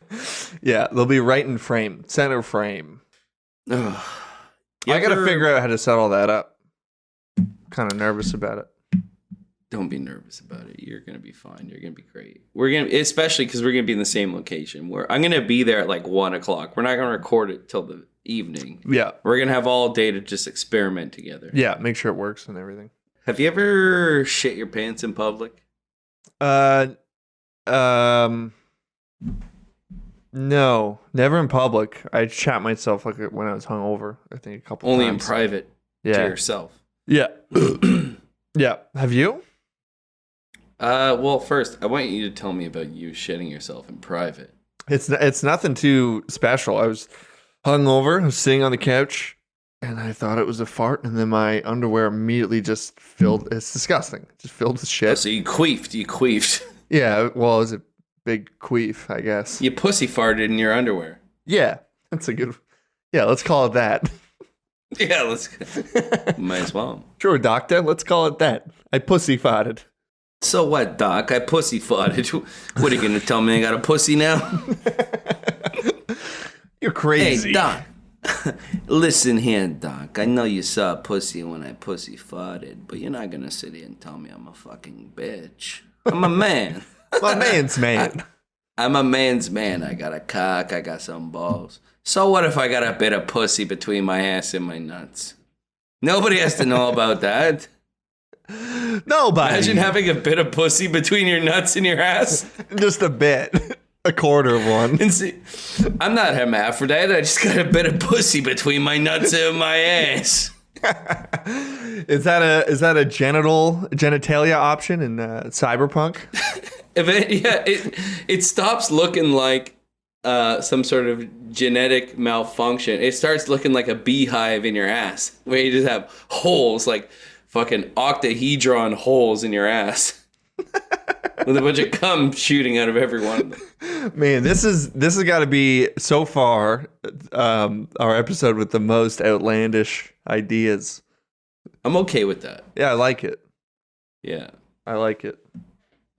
Yeah, they'll be right in frame, center frame. I gotta figure out how to set all that up. Kind of nervous about it. Don't be nervous about it. You're gonna be fine. You're gonna be great. Especially because we're gonna be in the same location. Where I'm gonna be there at like 1:00. We're not gonna record it till the evening. Yeah, we're gonna have all day to just experiment together. Yeah, make sure it works and everything. Have you ever shit your pants in public? No, never in public. I shat myself like when I was hungover. I think a couple Only times. In private. Yeah. To yourself. Yeah. Yeah. Have you? Well, first, I want you to tell me about you shitting yourself in private. It's nothing too special. I was hungover. I was sitting on the couch, and I thought it was a fart, and then my underwear immediately just filled. It's disgusting. Just filled with shit. So you queefed. You queefed. Yeah, well, it was a big queef, I guess. You pussy farted in your underwear. Yeah, that's a good. Yeah, let's call it that. Yeah, let's. Might as well. Sure, doctor. Let's call it that. I pussy farted. So what, Doc? I pussy farted. What are you gonna tell me? I got a pussy now? You're crazy. Hey, Doc. Listen here, Doc. I know you saw a pussy when I pussy farted, but you're not gonna sit here and tell me I'm a fucking bitch. I'm a man. My man's man. I'm a man's man. I got a cock. I got some balls. So what if I got a bit of pussy between my ass and my nuts? Nobody has to know about that. Nobody. Imagine having a bit of pussy between your nuts and your ass. Just a bit. A quarter of one. And see, I'm not hermaphrodite. I just got a bit of pussy between my nuts and my ass. Is that a genitalia option in Cyberpunk? It stops looking like some sort of genetic malfunction. It starts looking like a beehive in your ass, where you just have holes, like fucking octahedron holes in your ass, with a bunch of cum shooting out of every one of them. Man, this has got to be so far our episode with the most outlandish ideas. I'm okay with that. Yeah, I like it. Yeah, I like it.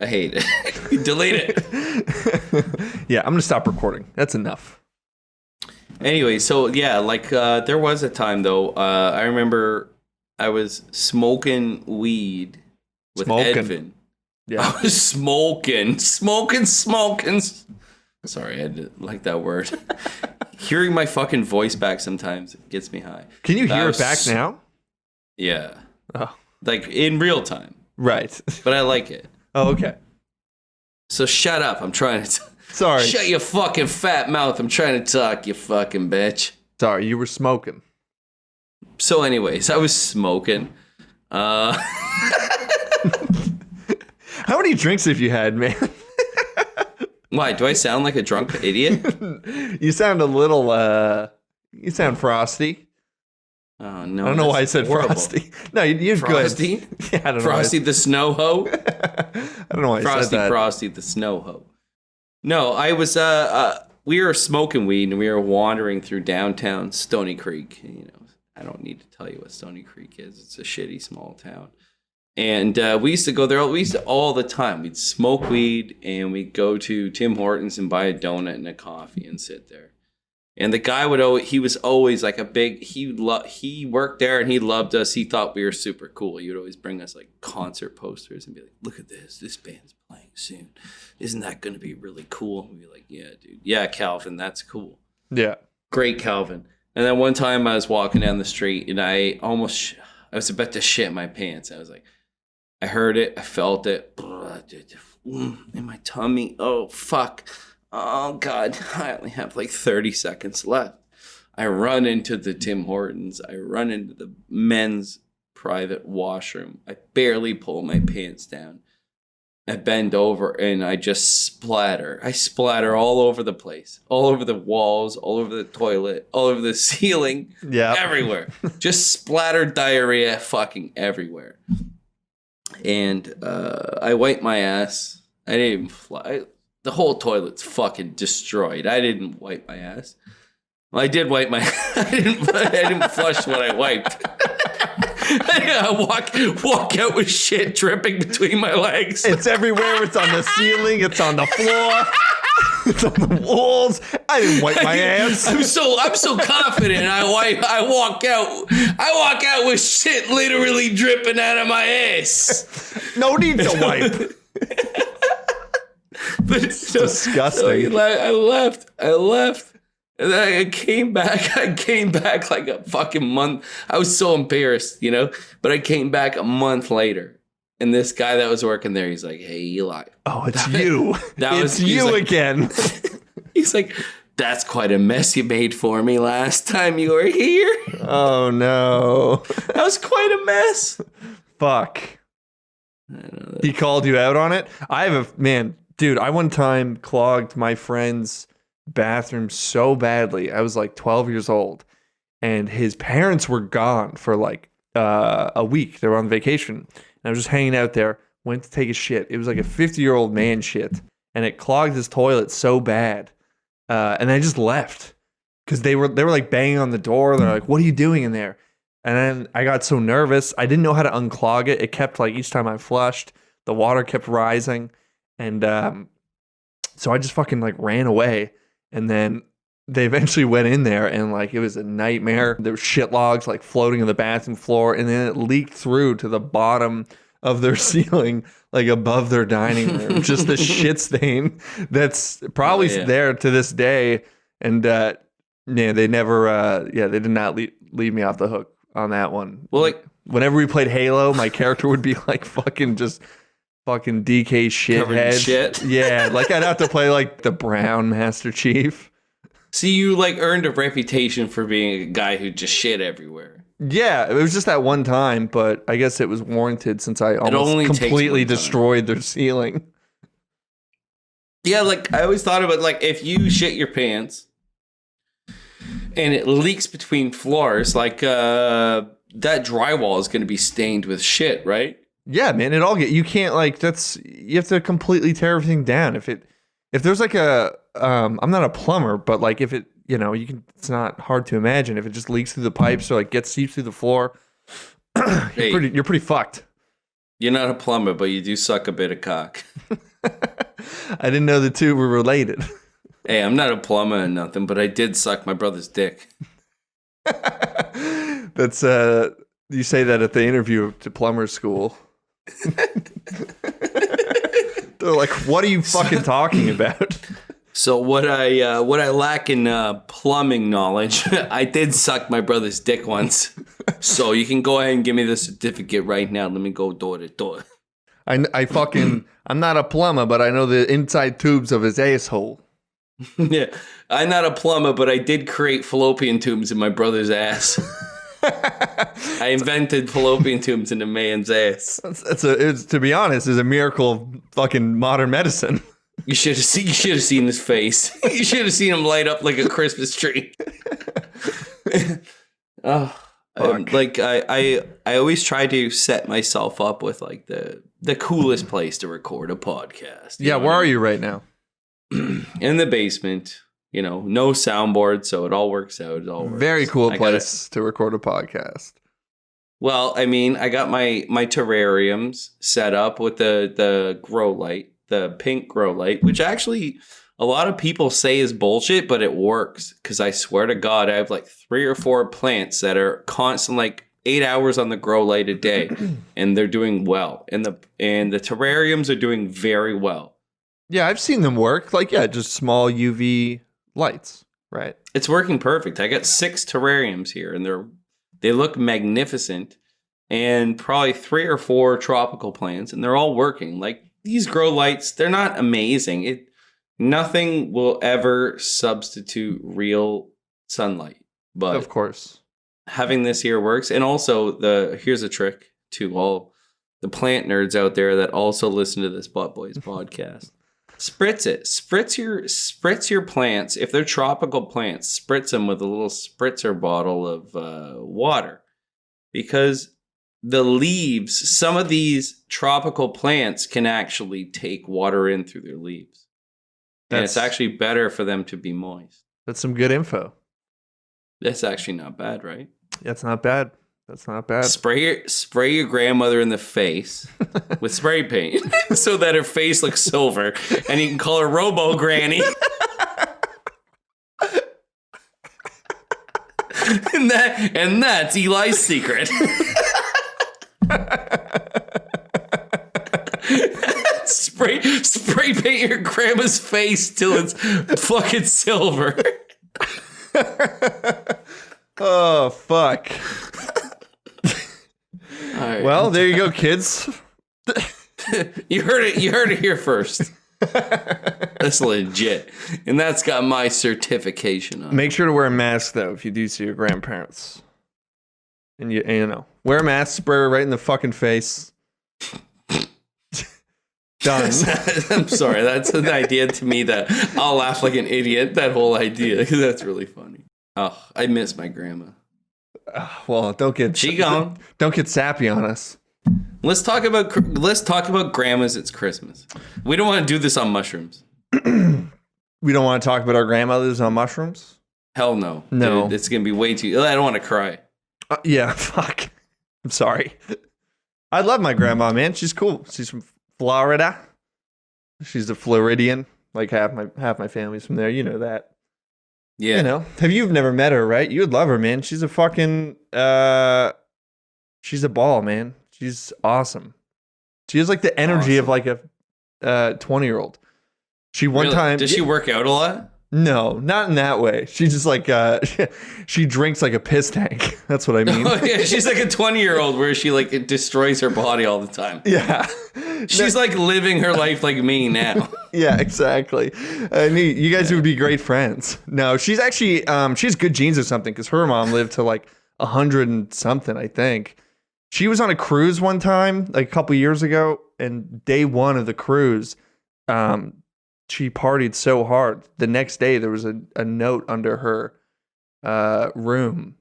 I hate it. Delete it. Yeah, I'm gonna stop recording. That's enough. Anyway, so yeah, like there was a time though. I remember I was smoking weed with Edvin. Yeah, I was smoking. Sorry, I didn't like that word. Hearing my fucking voice back sometimes gets me high. Can you hear it back now? Yeah. Oh, Like in real time. right. But I like it. Oh, okay. So shut up. I'm trying to... Sorry. Shut your fucking fat mouth. I'm trying to talk, you fucking bitch. Sorry, you were smoking. So anyways, I was smoking. How many drinks have you had, man? Why? Do I sound like a drunk idiot? You sound a little, you sound frosty. Oh, no. I don't know why I said horrible. frosty. No, you're Frosty? good. Yeah, I don't Frosty know. the snow hoe? I don't know why I Frosty, said that. Frosty the snow hoe. No, I was, we were smoking weed and we were wandering through downtown Stony Creek. You know, I don't need to tell you what Stony Creek is. It's a shitty small town. And we used to go there all the time. We'd smoke weed and we'd go to Tim Hortons and buy a donut and a coffee and sit there. And the guy he was always like a big, he worked there and he loved us. He thought we were super cool. He would always bring us like concert posters and be like, look at this band's playing soon. Isn't that going to be really cool? And we'd be like, yeah, dude. Yeah, Calvin, that's cool. Yeah. Great, Calvin. And then one time I was walking down the street and I was about to shit my pants. I was like, I heard it. I felt it in my tummy. Oh, fuck. Oh, God. I only have like 30 seconds left. I run into the Tim Hortons. I run into the men's private washroom. I barely pull my pants down. I bend over and I just splatter. I splatter all over the place. All over the walls, all over the toilet, all over the ceiling. Yeah. Everywhere. Just splattered diarrhea fucking everywhere. And I wiped my ass. I didn't even fly. The whole toilet's fucking destroyed. I didn't wipe my ass. Well, I did wipe my. I didn't flush what I wiped. I walk out with shit dripping between my legs. It's everywhere. It's on the ceiling. It's on the floor. It's on the walls. I didn't wipe my ass. I'm so confident. I walk out with shit literally dripping out of my ass. No need to wipe. But It's disgusting. So I left. And then I came back like a fucking month. I was so embarrassed, you know? But I came back a month later. And this guy that was working there, he's like, hey, Eli. Oh, it's you. It's you like, again. He's like, that's quite a mess you made for me last time you were here. Oh, no. That was quite a mess. Fuck. I don't know. He called you out on it? Dude, I one time clogged my friend's bathroom so badly. I was like 12 years old. and his parents were gone for like a week. They were on vacation. And I was just hanging out there, went to take a shit. It was like a 50-year-old man shit, and it clogged his toilet so bad. And I just left because they were like banging on the door. They're like, "What are you doing in there?" And then I got so nervous. I didn't know how to unclog it. It kept like each time I flushed, the water kept rising. And so I just fucking like ran away. And then they eventually went in there and like it was a nightmare. There were shit logs like floating on the bathroom floor. And then it leaked through to the bottom of their ceiling, like above their dining room. Just the shit stain that's probably there to this day. And they never, they did not leave me off the hook on that one. Well, like whenever we played Halo, my character would be like fucking DK shithead. Shit. Yeah, like I'd have to play like the Brown Master Chief. See, you like earned a reputation for being a guy who just shit everywhere. Yeah, it was just that one time, but I guess it was warranted since I almost completely destroyed their ceiling. Yeah, like I always thought about like if you shit your pants and it leaks between floors, like that drywall is going to be stained with shit, right? Yeah, man, you can't like you have to completely tear everything down. If there's like I'm not a plumber, but like if it, it's not hard to imagine if it just leaks through the pipes or like seeps through the floor, you're pretty fucked. You're not a plumber, but you do suck a bit of cock. I didn't know the two were related. Hey, I'm not a plumber or nothing, but I did suck my brother's dick. That's you say that at the interview to plumber school. They're like, "What are you fucking talking about?" So what I lack in plumbing knowledge, I did suck my brother's dick once. So you can go ahead and give me the certificate right now. Let me go door to door. I'm not a plumber, but I know the inside tubes of his asshole. Yeah, I'm not a plumber, but I did create fallopian tubes in my brother's ass. I invented fallopian tubes in a man's ass. It's to be honest, is a miracle of fucking modern medicine. You should have seen his face. You should have seen him light up like a Christmas tree. I always try to set myself up with like the coolest place to record a podcast. Yeah, where are you right now? In the basement. No soundboard, so it all works out. It all works. Very cool place to record a podcast. Well, I mean, I got my terrariums set up with the grow light, the pink grow light, which actually a lot of people say is bullshit, but it works. Because I swear to God, I have like 3 or 4 plants that are constant, like 8 hours on the grow light a day, and they're doing well. And the terrariums are doing very well. Yeah, I've seen them work. Like, yeah, just small UV lights, right? It's working perfect. I got 6 terrariums here, and they look magnificent, and probably 3 or 4 tropical plants, and they're all working. Like these grow lights, they're not amazing. Nothing will ever substitute real sunlight, but of course, having this here works. And also, here's a trick to all the plant nerds out there that also listen to this Butt Boys podcast. Spritz it. Spritz your plants. If they're tropical plants, spritz them with a little spritzer bottle of water. Because the leaves, some of these tropical plants can actually take water in through their leaves. And it's actually better for them to be moist. That's some good info. That's actually not bad, right? That's not bad. That's not bad. Spray your grandmother in the face with spray paint so that her face looks silver, and you can call her Robo Granny. and that's Eli's secret. Spray paint your grandma's face till it's fucking silver. Oh fuck. Right. Well, there you go, kids. You heard it here first. That's legit. And that's got my certification on it. Make sure to wear a mask though if you do see your grandparents. And you wear a mask, spray her right in the fucking face. Done. I'm sorry, that's an idea to me that I'll laugh like an idiot, that whole idea, because that's really funny. Oh, I miss my grandma. Well, don't get She gone. Don't get sappy on us. Let's talk about grandmas. It's Christmas. We don't want to do this on mushrooms. We don't want to talk about our grandmothers on mushrooms. Hell no. No. Dude, it's gonna be way too. I don't want to cry. Yeah, fuck. I'm sorry. I love my grandma, man. She's cool. She's from Florida. She's a Floridian. Like half my family's from there. You know that. Yeah. You know. You've never met her, right? You would love her, man. She's a fucking she's a ball, man. She's awesome. She has like the energy of like a 20-year-old. She one Really? time Does she work out a lot? No, not in that way. She just like she drinks like a piss tank. That's what I mean. Oh, yeah, she's like a 20-year-old where she like it destroys her body all the time. Yeah. She's like living her life like me now. Yeah, exactly. You guys would be great friends. No, she's actually she has good genes or something because her mom lived to like 100 and something, I think. She was on a cruise one time, like a couple years ago, and day one of the cruise, she partied so hard. The next day, there was a note under her room,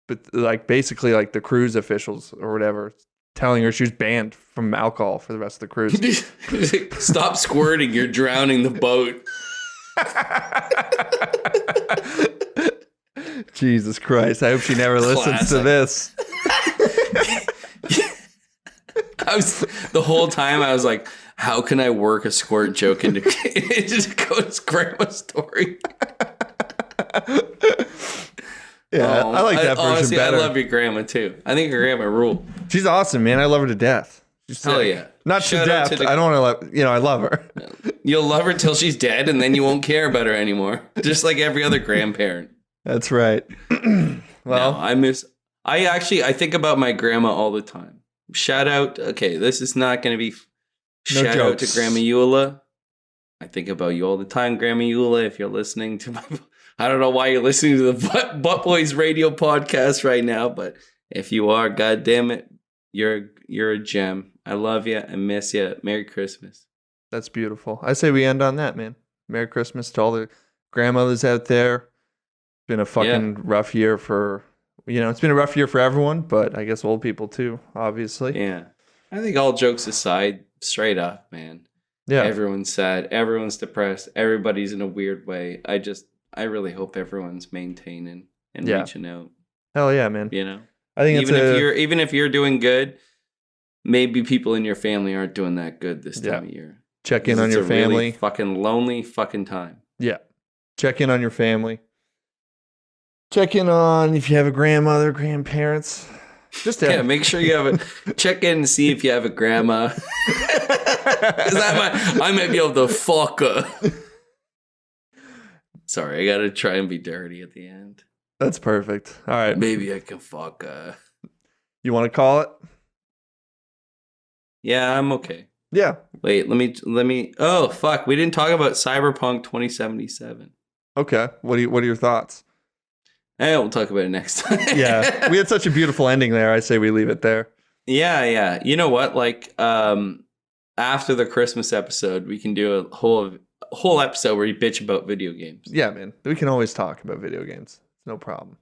but like basically like the cruise officials or whatever, telling her she was banned from alcohol for the rest of the cruise. Stop squirting, you're drowning the boat. Jesus Christ! I hope she never listens to this. The whole time I was like, how can I work a squirt joke into Dakota's grandma story? Yeah, I like that version honestly, better. I love your grandma too. I think your grandma rule. She's awesome, man. I love her to death. She's Hell sick. yeah. Not Shout to out death. to I don't want to I love her. You'll love her till she's dead, and then you won't care about her anymore. Just like every other grandparent. That's right. Well, no, I think about my grandma all the time. Shout out. Okay, this is not going to be. No Shout out to jokes. Grandma Eula. I think about you all the time, Grandma Eula. If you're listening to my, I don't know why you're listening to the Butt Boys Radio podcast right now, but if you are, God damn it, you're a gem. I love you. I miss you. Merry Christmas. that's beautiful. I say we end on that, man. Merry Christmas to all the grandmothers out there. Been a fucking rough year for, it's been a rough year for everyone, but I guess old people too, obviously. Yeah, I think all jokes aside, straight up, man. Yeah. Everyone's sad. Everyone's depressed. Everybody's in a weird way. I really hope everyone's maintaining and reaching out. Hell yeah, man. You know, I think even if you're doing good, maybe people in your family aren't doing that good this time of year. Check in on your family. Really fucking lonely fucking time. Yeah. Check in on your family. Check in on if you have a grandmother, grandparents. Just make sure you have check in and see if you have a grandma. 'Cause I might be able to fuck her. Sorry, I gotta try and be dirty at the end. That's perfect. All right. Maybe I can fuck her. You want to call it? Yeah, I'm okay. Yeah. Wait, let me. Oh fuck, we didn't talk about Cyberpunk 2077. Okay. What are your thoughts? We'll talk about it next time. Yeah, we had such a beautiful ending there. I say we leave it there. Yeah. You know what? Like, after the Christmas episode, we can do a whole episode where you bitch about video games. Yeah, man. We can always talk about video games. No problem.